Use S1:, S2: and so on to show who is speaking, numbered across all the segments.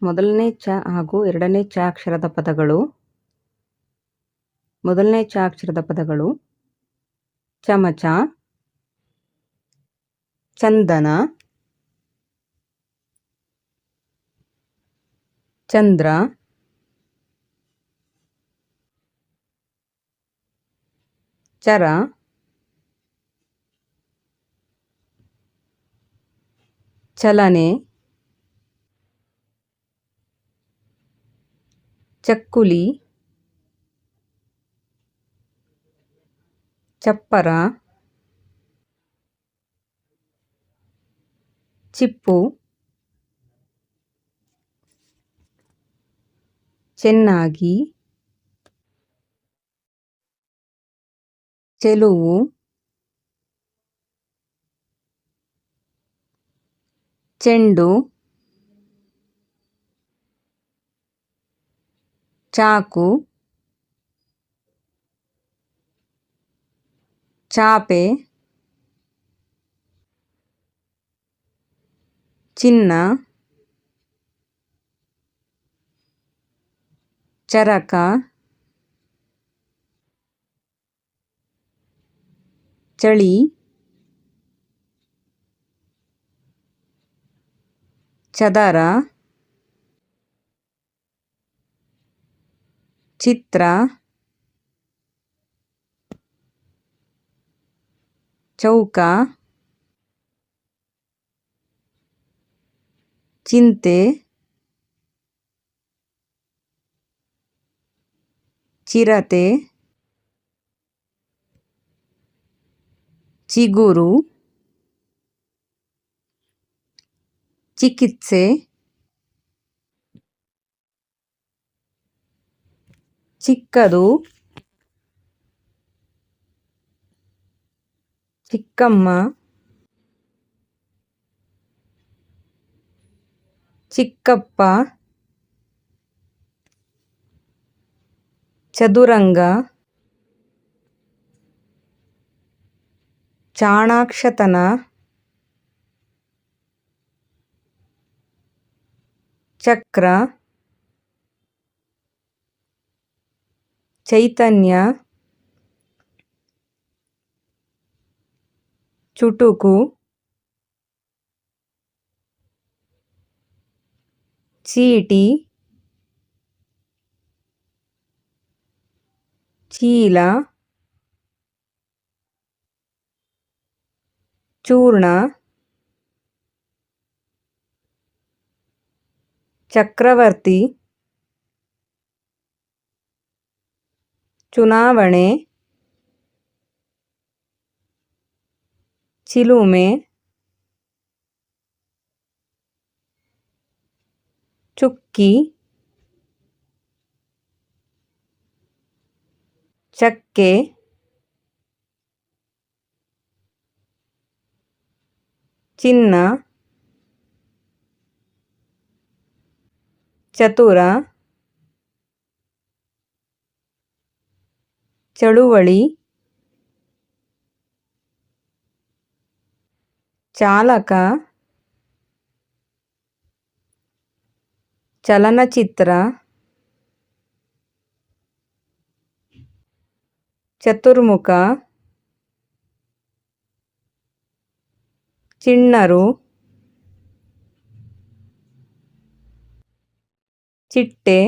S1: ಮೊದಲನೇ ಚ ಹಾಗೂ ಎರಡನೇ ಚ ಅಕ್ಷರದ ಪದಗಳು. ಮೊದಲನೇ ಚ ಅಕ್ಷರದ ಪದಗಳು ಚಮಚ, ಚಂದನ, ಚಂದ್ರ, ಚರ, ಚಲನೆ, ಚಕ್ಕುಲಿ, ಚಪ್ಪರ, ಚಿಪ್ಪು, ಚೆನ್ನಾಗಿ, ಚೆಲುವು, ಚೆಂಡು, ಚಾಕು, ಚಾಪೆ, ಚಿನ್ನ, ಚರಕ, ಚಳಿ, ಚದರ, ಚಿತ್ರ, ಚೌಕ, ಚಿಂತೆ, ಚಿರತೆ, ಚಿಗುರು, ಚಿಕಿತ್ಸೆ, ಚಿಕ್ಕದು, ಚಿಕ್ಕಮ್ಮ, ಚಿಕ್ಕಪ್ಪ, ಚದುರಂಗ, ಚಾಣಾಕ್ಷತನ, ಚಕ್ರ, ಚೈತನ್ಯ, ಚುಟುಕು, ಚೀಟಿ, ಚೀಲ, ಚೂರ್ಣ, ಚಕ್ರವರ್ತಿ, ಚುನಾವಣೆ, ಚಿಲುಮೆ, ಚುಕ್ಕಿ, ಚಕ್ಕೆ, ಚಿನ್ನ, ಚತುರ, ಚಳುವಳಿ, ಚಾಲಕ, ಚಲನಚಿತ್ರ, ಚತುರ್ಮುಖ, ಚಿಣ್ಣರು, ಚಿಟ್ಟೆ,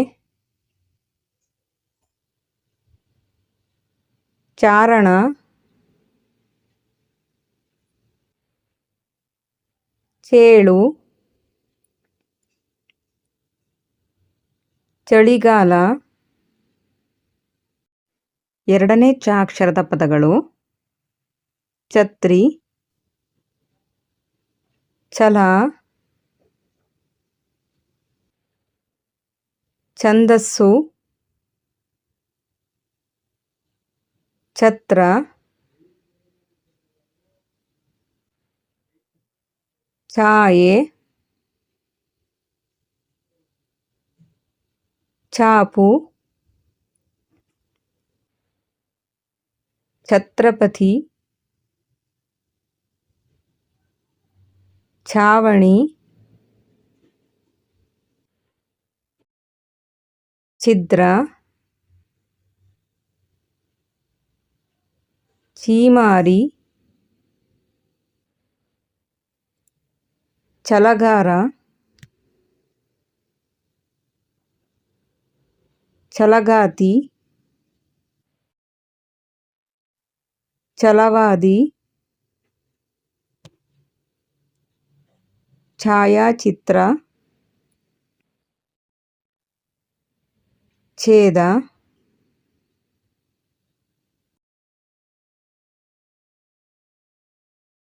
S1: ಚಾರಣ, ಚೇಳು, ಚಳಿಗಾಲ. ಎರಡನೇ ಚ ಅಕ್ಷರದ ಪದಗಳು ಛತ್ರಿ, ಛಲ, ಛಂದಸ್ಸು, ಛತ್ರ, ಛಾಯೆ, ಛಾಪು, ಛತ್ರಪತಿ, ಛಾವಣಿ, ಛಿದ್ರ, ಚೀಮಾರಿ, ಛಲಗಾರ, ಛಲಗಾತಿ, ಛಲವಾದಿ, ಛಾಯಾಚಿತ್ರ, ಛೇದ,